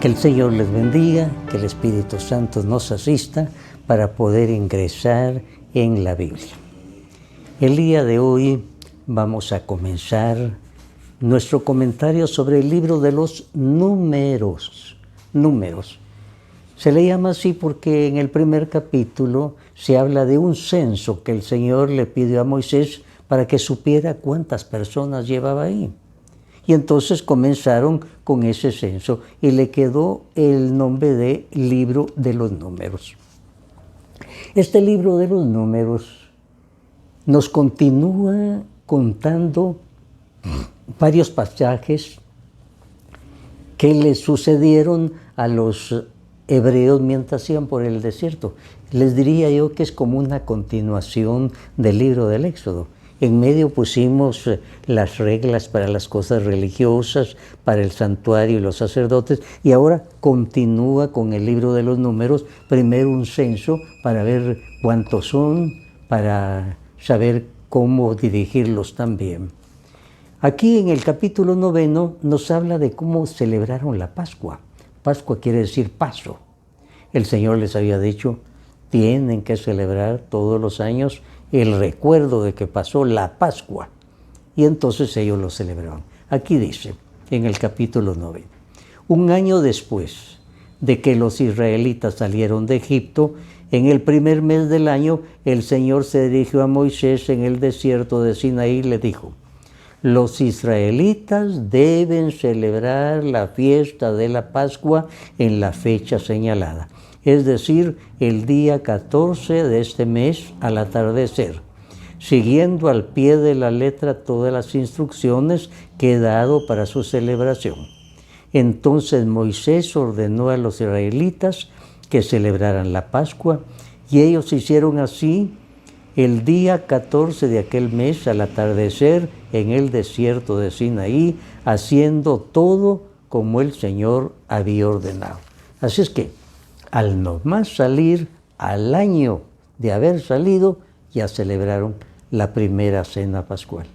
Que el Señor les bendiga, que el Espíritu Santo nos asista para poder ingresar en la Biblia. El día de hoy vamos a comenzar nuestro comentario sobre el libro de los números. Se le llama así porque en el primer capítulo se habla de un censo que el Señor le pidió a Moisés para que supiera cuántas personas llevaba ahí. Y entonces comenzaron con ese censo y le quedó el nombre de Libro de los Números. Este libro de los números nos continúa contando varios pasajes que le sucedieron a los hebreos mientras iban por el desierto. Les diría yo que es como una continuación del libro del Éxodo. En medio pusimos las reglas para las cosas religiosas, para el santuario y los sacerdotes, y ahora continúa con el libro de los números, primero un censo para ver cuántos son, para saber cómo dirigirlos también. Aquí en el capítulo 9 nos habla de cómo celebraron la Pascua. Pascua quiere decir paso. El Señor les había dicho, tienen que celebrar todos los años el recuerdo de que pasó la Pascua. Y entonces ellos lo celebraron. Aquí dice, en el capítulo 9, un año después de que los israelitas salieron de Egipto, en el primer mes del año, el Señor se dirigió a Moisés en el desierto de Sinaí y le dijo, los israelitas deben celebrar la fiesta de la Pascua en la fecha señalada, es decir, el día 14 de este mes al atardecer, siguiendo al pie de la letra todas las instrucciones que he dado para su celebración. Entonces Moisés ordenó a los israelitas que celebraran la Pascua, y ellos hicieron así el día 14 de aquel mes al atardecer en el desierto de Sinaí, haciendo todo como el Señor había ordenado. Así es que, al nomás salir, al año de haber salido, ya celebraron la primera cena pascual.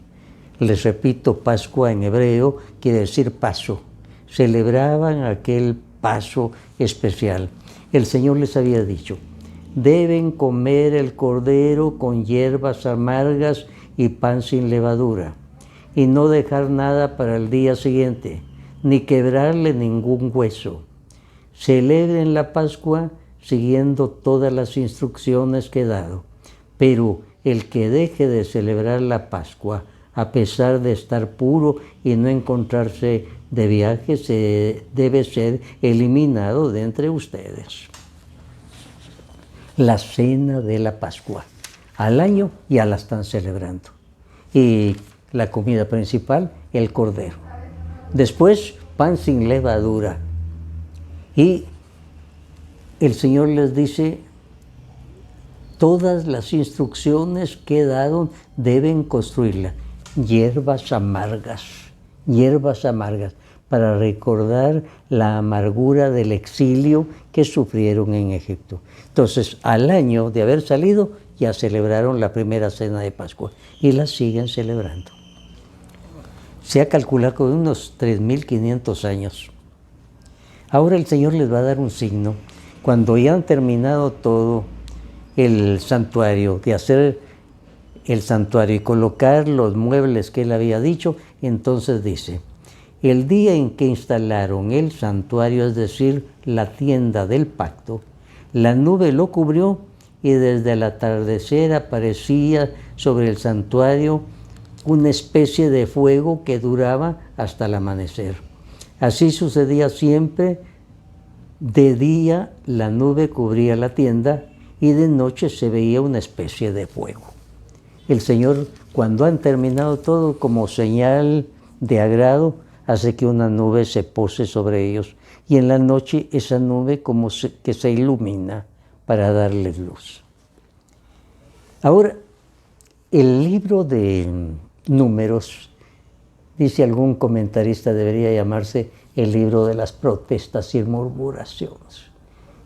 Les repito, Pascua en hebreo quiere decir paso. Celebraban aquel paso especial. El Señor les había dicho, deben comer el cordero con hierbas amargas y pan sin levadura, y no dejar nada para el día siguiente, ni quebrarle ningún hueso. Celebren la Pascua siguiendo todas las instrucciones que he dado, pero el que deje de celebrar la Pascua, a pesar de estar puro y no encontrarse de viaje, debe ser eliminado de entre ustedes. La cena de la Pascua. Al año ya la están celebrando. Y la comida principal, el cordero. Después, pan sin levadura. Y el Señor les dice, todas las instrucciones que he dado deben construirla. Hierbas amargas, para recordar la amargura del exilio que sufrieron en Egipto. Entonces, al año de haber salido, ya celebraron la primera cena de Pascua y la siguen celebrando. Se ha calculado con unos 3.500 años. Ahora el Señor les va a dar un signo. Cuando ya han terminado todo el santuario, de hacer el santuario y colocar los muebles que Él había dicho, entonces dice, el día en que instalaron el santuario, es decir, la tienda del pacto, la nube lo cubrió y desde el atardecer aparecía sobre el santuario una especie de fuego que duraba hasta el amanecer. Así sucedía siempre. De día la nube cubría la tienda y de noche se veía una especie de fuego. El Señor, cuando han terminado todo, como señal de agrado, hace que una nube se pose sobre ellos y en la noche esa nube como que se ilumina para darles luz. Ahora, el libro de Números, dice algún comentarista, debería llamarse el libro de las protestas y murmuraciones.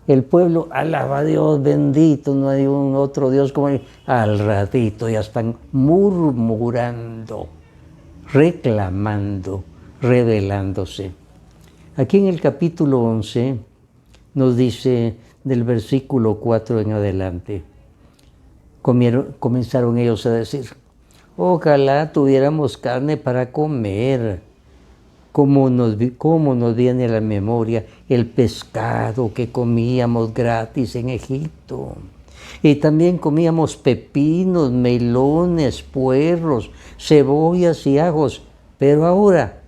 El pueblo alaba a Dios, bendito, no hay un otro Dios como él. Al ratito ya están murmurando, reclamando, rebelándose. Aquí en el capítulo 11 nos dice del versículo 4 en adelante, comenzaron ellos a decir, ojalá tuviéramos carne para comer. ¿Cómo nos viene a la memoria el pescado que comíamos gratis en Egipto? Y también comíamos pepinos, melones, puerros, cebollas y ajos. Pero ahora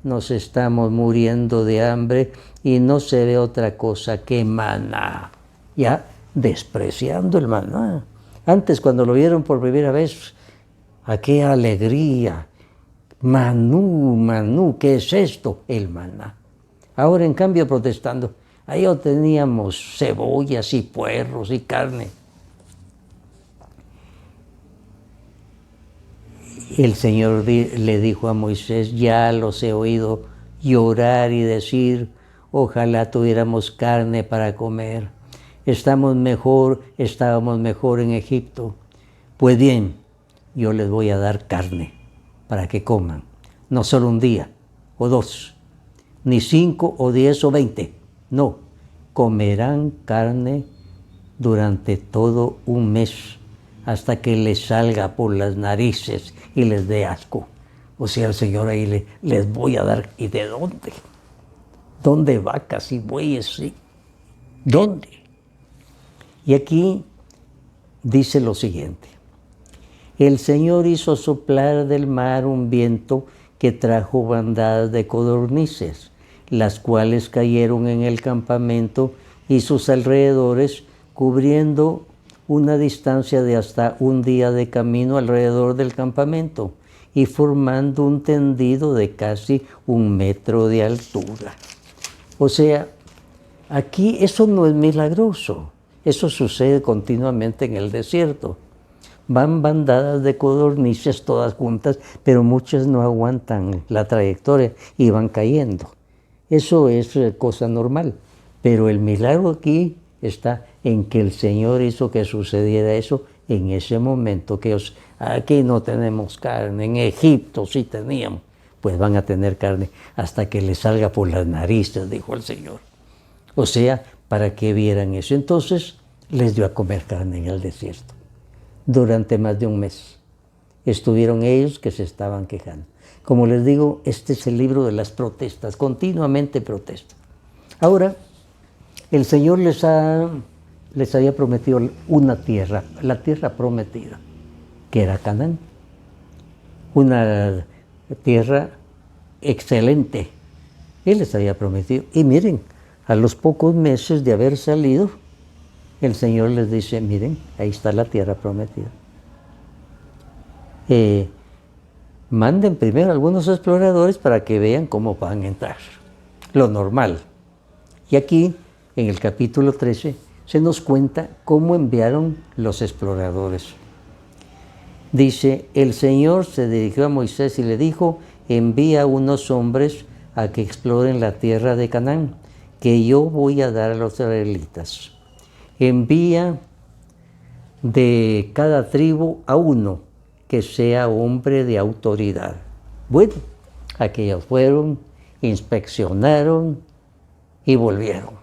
nos estamos muriendo de hambre y no se ve otra cosa que maná. Ya despreciando el maná. Antes, cuando lo vieron por primera vez, aquella alegría. Manú, ¿qué es esto? El maná. Ahora, en cambio, protestando, ahí teníamos cebollas y puerros y carne. El Señor le dijo a Moisés, ya los he oído llorar y decir, ojalá tuviéramos carne para comer. Estábamos mejor en Egipto. Pues bien, yo les voy a dar carne para que coman, no solo un día o dos, ni 5 o 10 o 20, no, comerán carne durante todo un mes, hasta que les salga por las narices y les dé asco. O sea, el Señor ahí les voy a dar, ¿y de dónde? ¿Dónde vacas y bueyes? ¿Sí? ¿Dónde? Y aquí dice lo siguiente. El Señor hizo soplar del mar un viento que trajo bandadas de codornices, las cuales cayeron en el campamento y sus alrededores, cubriendo una distancia de hasta un día de camino alrededor del campamento y formando un tendido de casi 1 metro de altura. O sea, aquí eso no es milagroso, eso sucede continuamente en el desierto. Van bandadas de codornices todas juntas, pero muchas no aguantan la trayectoria y van cayendo. Eso es cosa normal, pero el milagro aquí está en que el Señor hizo que sucediera eso en ese momento, que aquí no tenemos carne, en Egipto sí teníamos, pues van a tener carne hasta que les salga por las narices, dijo el Señor. O sea, para que vieran eso. Entonces les dio a comer carne en el desierto. Durante más de un mes estuvieron ellos que se estaban quejando. Como les digo, este es el libro de las protestas, continuamente protestas. Ahora, el Señor les había prometido una tierra, la tierra prometida, que era Canaán. Una tierra excelente. Él les había prometido. Y miren, a los pocos meses de haber salido, el Señor les dice, miren, ahí está la tierra prometida. Manden primero algunos exploradores para que vean cómo van a entrar. Lo normal. Y aquí, en el capítulo 13, se nos cuenta cómo enviaron los exploradores. Dice, el Señor se dirigió a Moisés y le dijo, envía unos hombres a que exploren la tierra de Canaán, que yo voy a dar a los israelitas. Envía de cada tribu a uno que sea hombre de autoridad. Bueno, aquellos fueron, inspeccionaron y volvieron.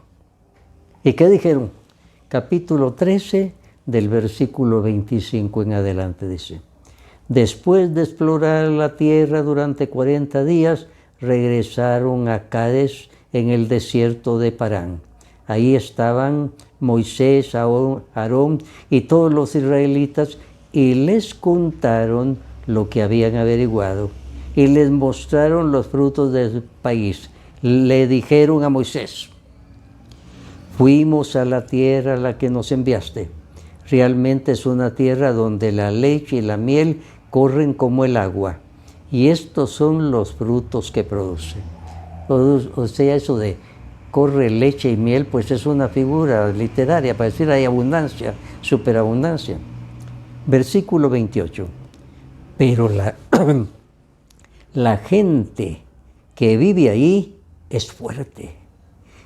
¿Y qué dijeron? Capítulo 13 del versículo 25 en adelante dice, después de explorar la tierra durante 40 días, regresaron a Cades en el desierto de Parán. Ahí estaban Moisés, Aarón y todos los israelitas y les contaron lo que habían averiguado y les mostraron los frutos del país. Le dijeron a Moisés, fuimos a la tierra a la que nos enviaste. Realmente es una tierra donde la leche y la miel corren como el agua y estos son los frutos que produce. O sea, eso de corre leche y miel, pues es una figura literaria para decir hay abundancia, superabundancia. Versículo 28. Pero la gente que vive ahí es fuerte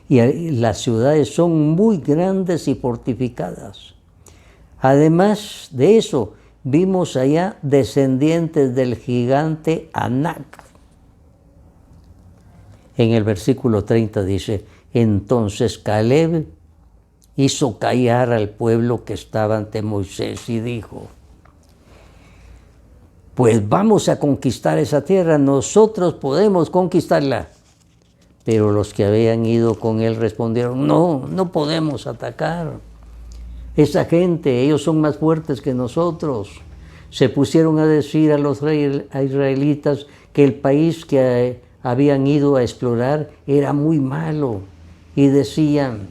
y las ciudades son muy grandes y fortificadas. Además de eso, vimos allá descendientes del gigante Anac. En el versículo 30 dice, entonces Caleb hizo callar al pueblo que estaba ante Moisés y dijo, pues vamos a conquistar esa tierra, nosotros podemos conquistarla. Pero los que habían ido con él respondieron, no, no podemos atacar. Esa gente, ellos son más fuertes que nosotros. Se pusieron a decir a los israelitas que el país que habían ido a explorar era muy malo. Y decían,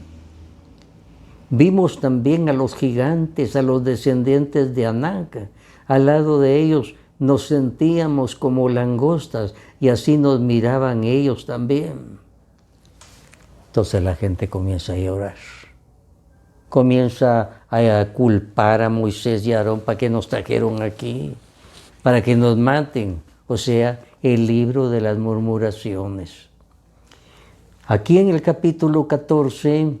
vimos también a los gigantes, a los descendientes de Anac. Al lado de ellos nos sentíamos como langostas y así nos miraban ellos también. Entonces la gente comienza a llorar. Comienza a culpar a Moisés y a Aarón para que nos trajeron aquí, para que nos maten. O sea, el libro de las murmuraciones. Aquí en el capítulo 14,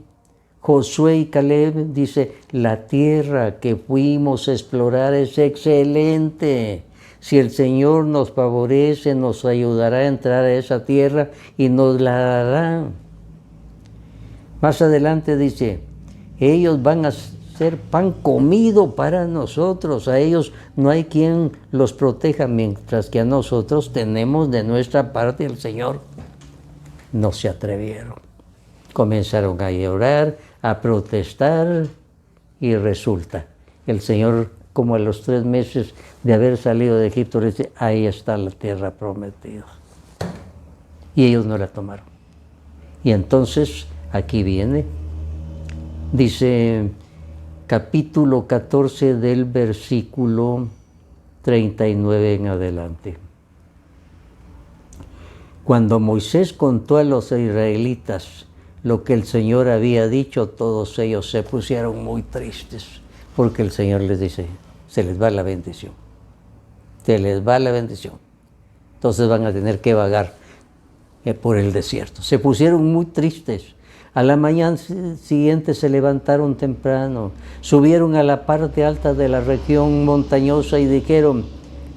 Josué y Caleb dice, la tierra que fuimos a explorar es excelente. Si el Señor nos favorece, nos ayudará a entrar a esa tierra y nos la dará. Más adelante dice, ellos van a ser pan comido para nosotros. A ellos no hay quien los proteja, mientras que a nosotros tenemos de nuestra parte el Señor. No se atrevieron. Comenzaron a llorar, a protestar y resulta, el Señor, como a los 3 meses de haber salido de Egipto, le dice, ahí está la tierra prometida. Y ellos no la tomaron. Y entonces, aquí viene, dice, capítulo 14 del versículo 39 en adelante. Cuando Moisés contó a los israelitas lo que el Señor había dicho, todos ellos se pusieron muy tristes, porque el Señor les dice, se les va la bendición, se les va la bendición. Entonces van a tener que vagar por el desierto. Se pusieron muy tristes. A la mañana siguiente se levantaron temprano, subieron a la parte alta de la región montañosa y dijeron,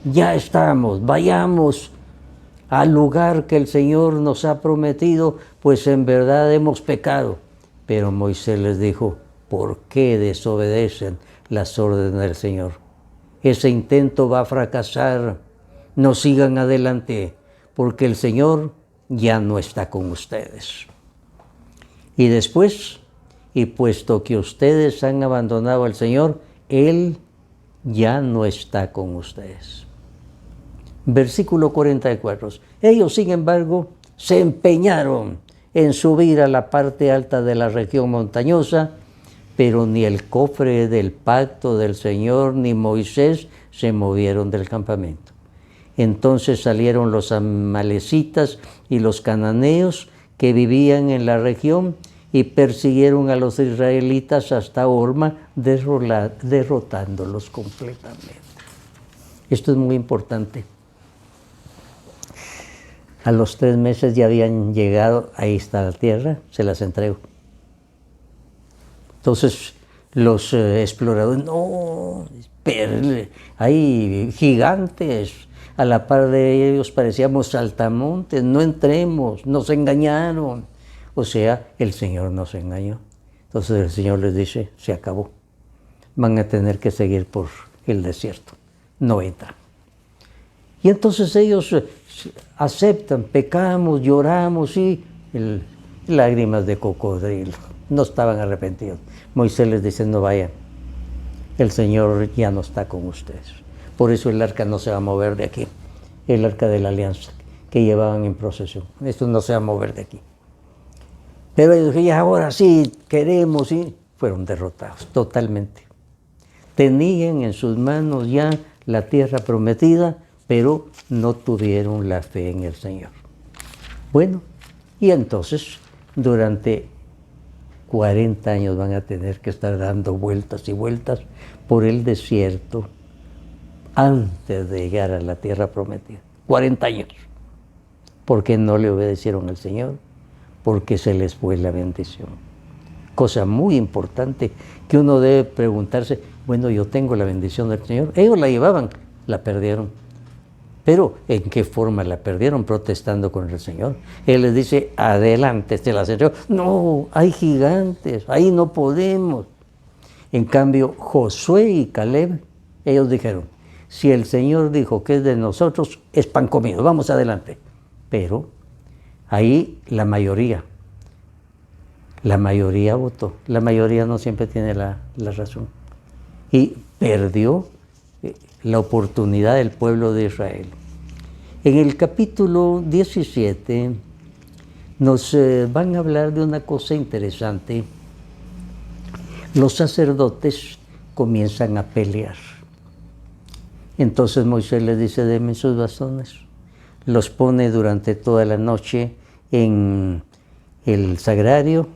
ya estamos, vayamos al lugar que el Señor nos ha prometido, pues en verdad hemos pecado. Pero Moisés les dijo, ¿por qué desobedecen las órdenes del Señor? Ese intento va a fracasar, no sigan adelante, porque el Señor ya no está con ustedes. Y después, y puesto que ustedes han abandonado al Señor, Él ya no está con ustedes. Versículo 44. Ellos, sin embargo, se empeñaron en subir a la parte alta de la región montañosa, pero ni el cofre del pacto del Señor ni Moisés se movieron del campamento. Entonces salieron los amalecitas y los cananeos que vivían en la región y persiguieron a los israelitas hasta Horma, derrotándolos completamente. Esto es muy importante. A los 3 meses ya habían llegado, ahí está la tierra, se las entrego. Entonces los exploradores, no, hay gigantes, a la par de ellos parecíamos saltamontes, no entremos, nos engañaron. O sea, el Señor nos engañó. Entonces el Señor les dice, se acabó. Van a tener que seguir por el desierto, no entran. Y entonces ellos aceptan, pecamos, lloramos y lágrimas de cocodrilo. No estaban arrepentidos. Moisés les dice, no vayan, el Señor ya no está con ustedes. Por eso el arca no se va a mover de aquí, el arca de la alianza que llevaban en procesión. Esto no se va a mover de aquí. Pero ellos dijeron, ahora sí, queremos, y fueron derrotados totalmente. Tenían en sus manos ya la tierra prometida, pero no tuvieron la fe en el Señor. Bueno, y entonces durante 40 años van a tener que estar dando vueltas y vueltas por el desierto antes de llegar a la tierra prometida. 40 años. Porque no le obedecieron al Señor, porque se les fue la bendición. Cosa muy importante que uno debe preguntarse, bueno, yo tengo la bendición del Señor. Ellos la llevaban, la perdieron. Pero ¿en qué forma la perdieron? Protestando contra el Señor. Él les dice, adelante, se las echó. No, hay gigantes, ahí no podemos. En cambio, Josué y Caleb, ellos dijeron, si el Señor dijo que es de nosotros, es pan comido, vamos adelante. Pero ahí la mayoría votó. La mayoría no siempre tiene la razón. Y perdió la oportunidad del pueblo de Israel. En el capítulo 17 nos van a hablar de una cosa interesante. Los sacerdotes comienzan a pelear. Entonces Moisés les dice, denme sus bastones. Los pone durante toda la noche en el sagrario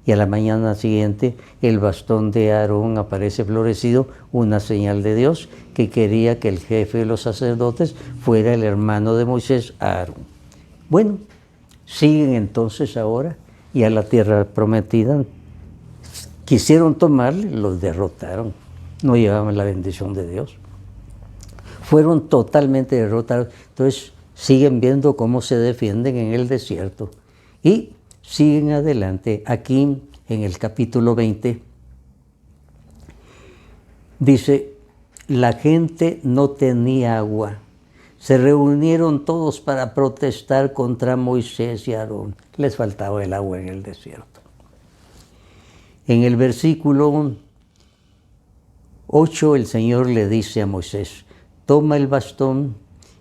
y a la mañana siguiente el bastón de Aarón aparece florecido, una señal de Dios que quería que el jefe de los sacerdotes fuera el hermano de Moisés, Aarón. Bueno, siguen entonces ahora y a la tierra prometida. Quisieron tomarle, los derrotaron, no llevaban la bendición de Dios. Fueron totalmente derrotados. Entonces siguen viendo cómo se defienden en el desierto. Y siguen adelante. Aquí en el capítulo 20 dice, la gente no tenía agua. Se reunieron todos para protestar contra Moisés y Aarón. Les faltaba el agua en el desierto. En el versículo 8 el Señor le dice a Moisés, toma el bastón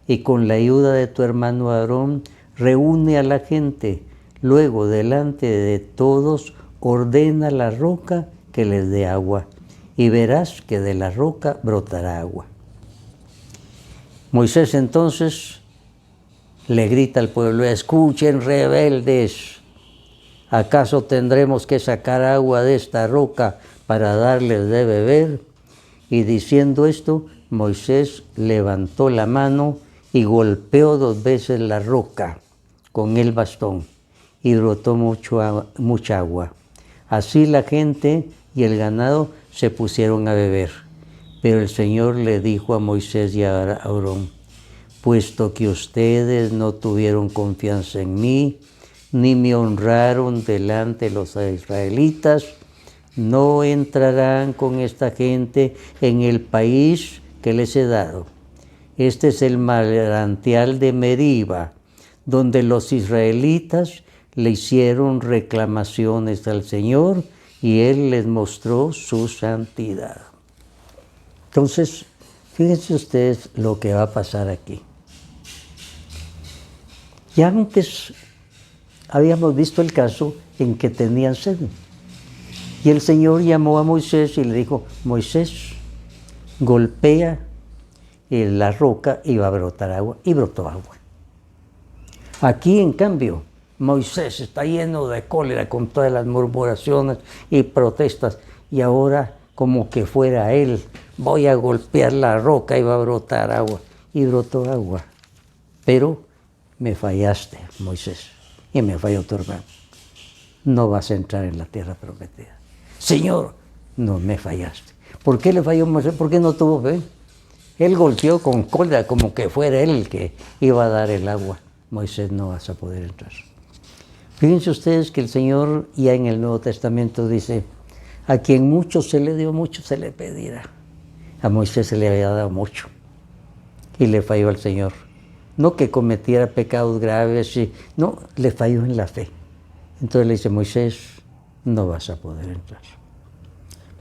y con la ayuda de tu hermano Aarón reúne a la gente. Luego, delante de todos, ordena la roca que les dé agua y verás que de la roca brotará agua. Moisés entonces le grita al pueblo, escuchen rebeldes, ¿acaso tendremos que sacar agua de esta roca para darles de beber? Y diciendo esto, Moisés levantó la mano y golpeó 2 veces la roca con el bastón y brotó mucha agua. Así la gente y el ganado se pusieron a beber. Pero el Señor le dijo a Moisés y a Aarón, puesto que ustedes no tuvieron confianza en mí, ni me honraron delante de los israelitas, no entrarán con esta gente en el país que les he dado. Este es el manantial de Meriba, donde los israelitas le hicieron reclamaciones al Señor y Él les mostró su santidad. Entonces, fíjense ustedes lo que va a pasar aquí. Ya antes habíamos visto el caso en que tenían sed. Y el Señor llamó a Moisés y le dijo, Moisés, golpea la roca y va a brotar agua. Y brotó agua. Aquí, en cambio, Moisés está lleno de cólera con todas las murmuraciones y protestas. Y ahora, como que fuera él, voy a golpear la roca y va a brotar agua. Y brotó agua. Pero me fallaste, Moisés, y me falló tu hermano. No vas a entrar en la tierra prometida. Señor, no me fallaste. ¿Por qué le falló Moisés? ¿Por qué no tuvo fe? Él golpeó con cólera como que fuera él el que iba a dar el agua. Moisés, no vas a poder entrar. Fíjense ustedes que el Señor ya en el Nuevo Testamento dice, a quien mucho se le dio, mucho se le pedirá. A Moisés se le había dado mucho y le falló al Señor. No que cometiera pecados graves, no, le falló en la fe. Entonces le dice, Moisés, no vas a poder entrar.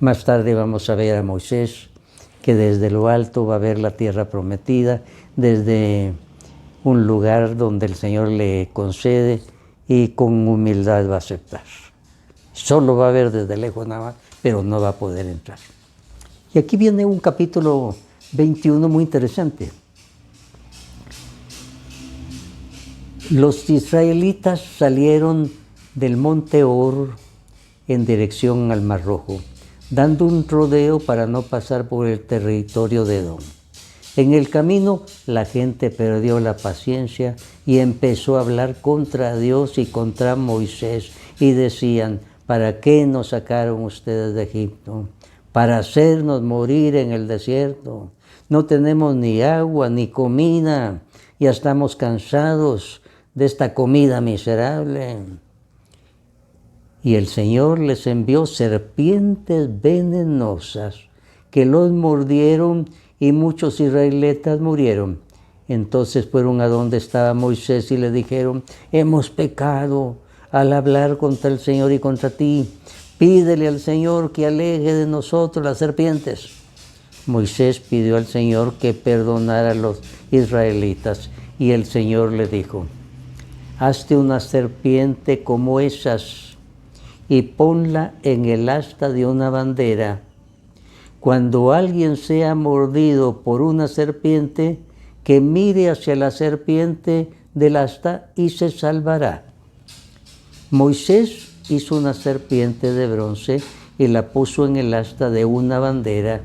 Más tarde vamos a ver a Moisés que desde lo alto va a ver la tierra prometida, desde un lugar donde el Señor le concede y con humildad va a aceptar. Solo va a ver desde lejos nada más, pero no va a poder entrar. Y aquí viene un capítulo 21 muy interesante. Los israelitas salieron del monte Hor en dirección al Mar Rojo, dando un rodeo para no pasar por el territorio de Edom. En el camino la gente perdió la paciencia y empezó a hablar contra Dios y contra Moisés y decían, ¿para qué nos sacaron ustedes de Egipto? para hacernos morir en el desierto. No tenemos ni agua ni comida, ya estamos cansados de esta comida miserable. Y el Señor les envió serpientes venenosas que los mordieron y muchos israelitas murieron. Entonces fueron a donde estaba Moisés y le dijeron: hemos pecado al hablar contra el Señor y contra ti. Pídele al Señor que aleje de nosotros las serpientes. Moisés pidió al Señor que perdonara a los israelitas y el Señor le dijo: hazte una serpiente como esas y ponla en el asta de una bandera. Cuando alguien sea mordido por una serpiente, que mire hacia la serpiente del asta y se salvará. Moisés hizo una serpiente de bronce y la puso en el asta de una bandera.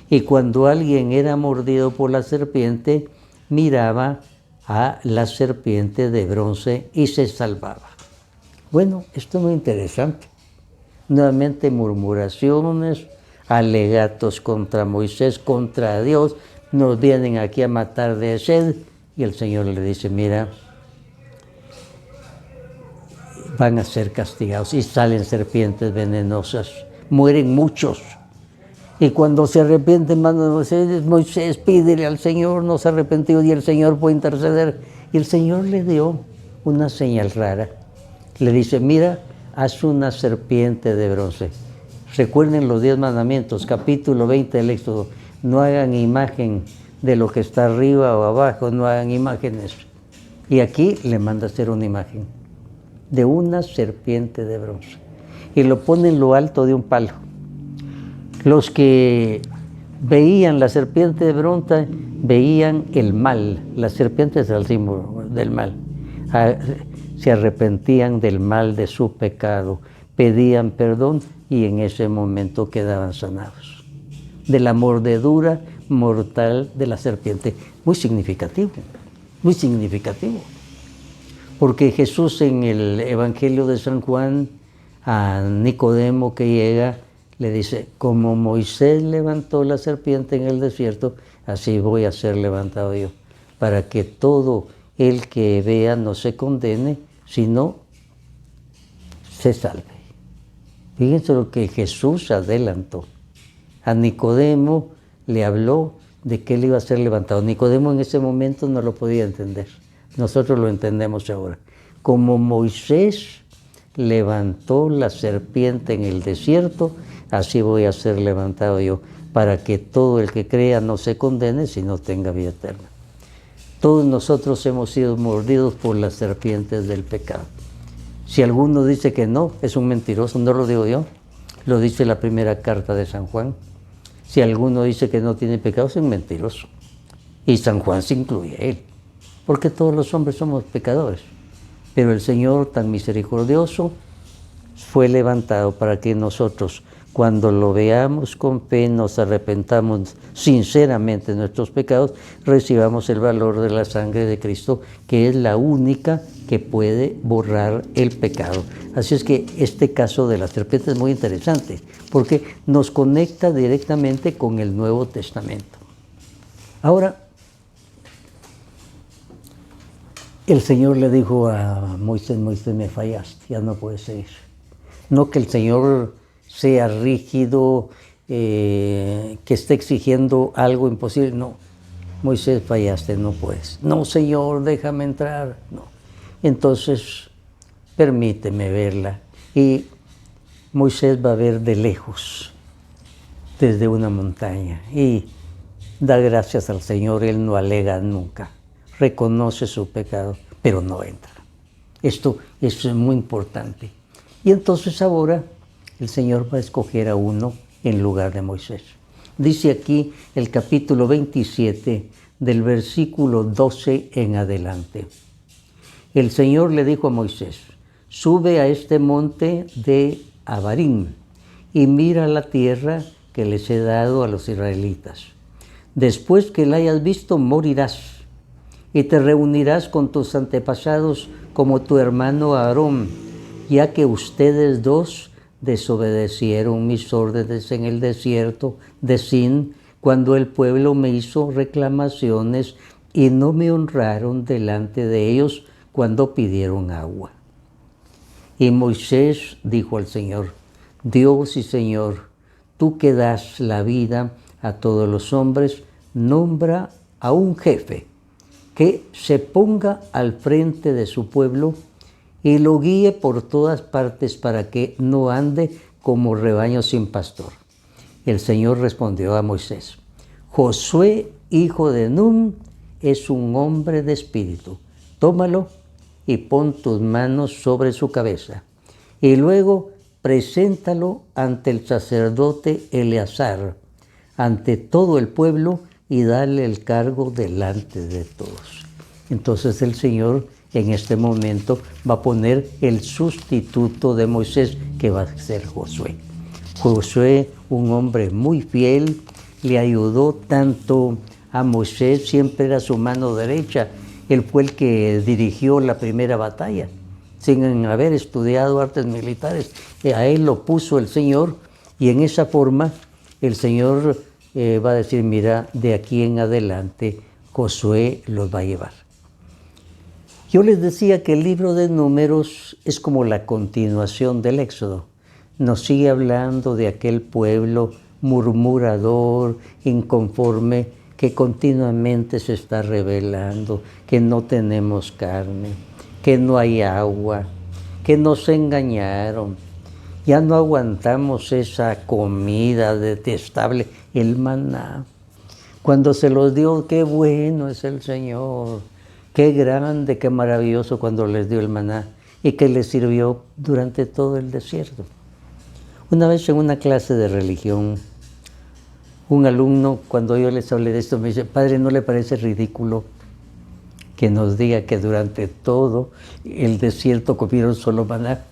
Y cuando alguien era mordido por la serpiente, miraba a la serpiente de bronce y se salvaba. Bueno, esto es muy interesante. Nuevamente murmuraciones, alegatos contra Moisés, contra Dios. Nos vienen aquí a matar de sed. Y el Señor le dice: mira, van a ser castigados. Y salen serpientes venenosas. Mueren muchos. Y cuando se arrepienten, Moisés, pídele al Señor, no se arrepentió y el Señor puede interceder. Y el Señor le dio una señal rara. Le dice: mira, haz una serpiente de bronce. Recuerden los 10 mandamientos, capítulo 20 del Éxodo. No hagan imagen de lo que está arriba o abajo, no hagan imágenes. Y aquí le manda hacer una imagen de una serpiente de bronce. Y lo pone en lo alto de un palo. Los que veían la serpiente de bronce veían el mal. La serpiente es el símbolo del mal. Se arrepentían del mal de su pecado, pedían perdón y en ese momento quedaban sanados de la mordedura mortal de la serpiente. Muy significativo, porque Jesús en el Evangelio de San Juan a Nicodemo que llega le dice: como Moisés levantó la serpiente en el desierto, así voy a ser levantado yo, para que todo el que vea no se condene, sino se salve. Fíjense lo que Jesús adelantó. A Nicodemo le habló de que él iba a ser levantado. Nicodemo en ese momento no lo podía entender. Nosotros lo entendemos ahora. Como Moisés levantó la serpiente en el desierto, así voy a ser levantado yo, para que todo el que crea no se condene, sino tenga vida eterna. Todos nosotros hemos sido mordidos por las serpientes del pecado. Si alguno dice que no, es un mentiroso, no lo digo yo, lo dice la primera carta de San Juan. Si alguno dice que no tiene pecado, es un mentiroso. Y San Juan se incluye a él, porque todos los hombres somos pecadores. Pero el Señor, tan misericordioso, fue levantado para que nosotros, cuando lo veamos con fe, nos arrepentamos sinceramente de nuestros pecados, recibamos el valor de la sangre de Cristo, que es la única que puede borrar el pecado. Así es que este caso de la serpiente es muy interesante, porque nos conecta directamente con el Nuevo Testamento. Ahora, el Señor le dijo a Moisés: Moisés, me fallaste, ya no puedes seguir. No que el Señor sea rígido, que esté exigiendo algo imposible, no. Moisés, fallaste, no puedes. No, Señor, déjame entrar. No. Entonces, permíteme verla. Y Moisés va a ver de lejos, desde una montaña, y da gracias al Señor. Él no alega nunca, reconoce su pecado, pero no entra. Esto es muy importante. Y entonces ahora el Señor va a escoger a uno en lugar de Moisés. Dice aquí el capítulo 27, del versículo 12 en adelante. El Señor le dijo a Moisés: sube a este monte de Abarim y mira la tierra que les he dado a los israelitas. Después que la hayas visto, morirás, y te reunirás con tus antepasados como tu hermano Aarón, ya que ustedes dos desobedecieron mis órdenes en el desierto de Sin, cuando el pueblo me hizo reclamaciones y no me honraron delante de ellos cuando pidieron agua. Y Moisés dijo al Señor: Dios y Señor, tú que das la vida a todos los hombres, nombra a un jefe que se ponga al frente de su pueblo y lo guíe por todas partes para que no ande como rebaño sin pastor. El Señor respondió a Moisés: Josué, hijo de Nun, es un hombre de espíritu. Tómalo y pon tus manos sobre su cabeza. Y luego preséntalo ante el sacerdote Eleazar, ante todo el pueblo, y dale el cargo delante de todos. Entonces el Señor en este momento va a poner el sustituto de Moisés, que va a ser Josué. Josué, un hombre muy fiel, le ayudó tanto a Moisés, siempre era su mano derecha. Él fue el que dirigió la primera batalla, sin haber estudiado artes militares. A él lo puso el Señor, y en esa forma el Señor va a decir: mira, de aquí en adelante Josué los va a llevar. Yo les decía que el libro de Números es como la continuación del Éxodo. Nos sigue hablando de aquel pueblo murmurador, inconforme, que continuamente se está rebelando, que no tenemos carne, que no hay agua, que nos engañaron. Ya no aguantamos esa comida detestable, el maná. Cuando se los dio, qué bueno es el Señor, qué grande, qué maravilloso cuando les dio el maná y que les sirvió durante todo el desierto. Una vez en una clase de religión, un alumno, cuando yo les hablé de esto, me dice: Padre, ¿no le parece ridículo que nos diga que durante todo el desierto comieron solo maná?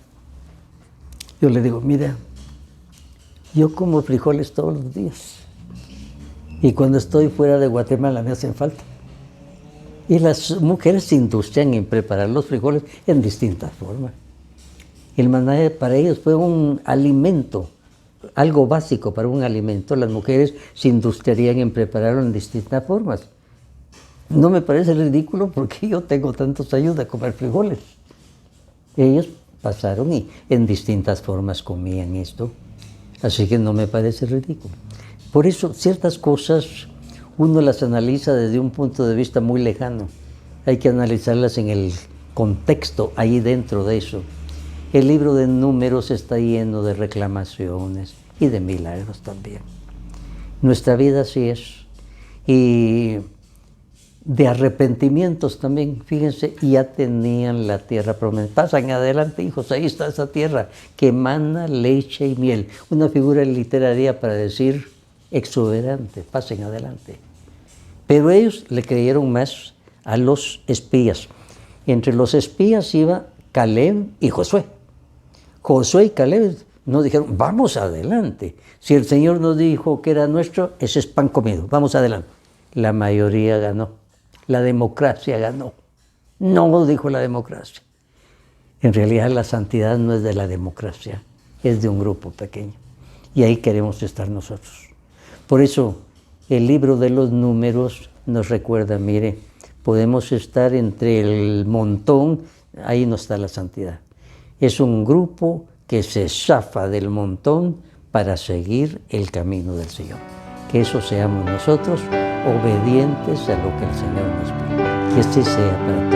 Yo le digo: mira, yo como frijoles todos los días, y cuando estoy fuera de Guatemala me hacen falta. Y las mujeres se industrian en preparar los frijoles en distintas formas. El maná para ellos fue un alimento, algo básico para un alimento. Las mujeres se industriarían en prepararlo en distintas formas. No me parece ridículo porque yo tengo tantos años de comer frijoles. Ellos pasaron y en distintas formas comían esto. Así que no me parece ridículo. Por eso ciertas cosas uno las analiza desde un punto de vista muy lejano. Hay que analizarlas en el contexto, ahí dentro de eso. El libro de Números está lleno de reclamaciones y de milagros también. Nuestra vida así es. Y de arrepentimientos también, fíjense, ya tenían la tierra prometida. Pasan adelante, hijos, ahí está esa tierra que emana leche y miel. Una figura literaria para decir exuberante, pasen adelante. Pero ellos le creyeron más a los espías. Entre los espías iba Caleb y Josué. Josué y Caleb no dijeron: vamos adelante. Si el Señor nos dijo que era nuestro, ese es pan comido, vamos adelante. La mayoría ganó. La democracia ganó. No, dijo la democracia. En realidad la santidad no es de la democracia, es de un grupo pequeño. Y ahí queremos estar nosotros. Por eso el libro de los Números nos recuerda: mire, podemos estar entre el montón, ahí no está la santidad. Es un grupo que se zafa del montón para seguir el camino del Señor. Que eso seamos nosotros, obedientes a lo que el Señor nos pide. Que este sea para todos.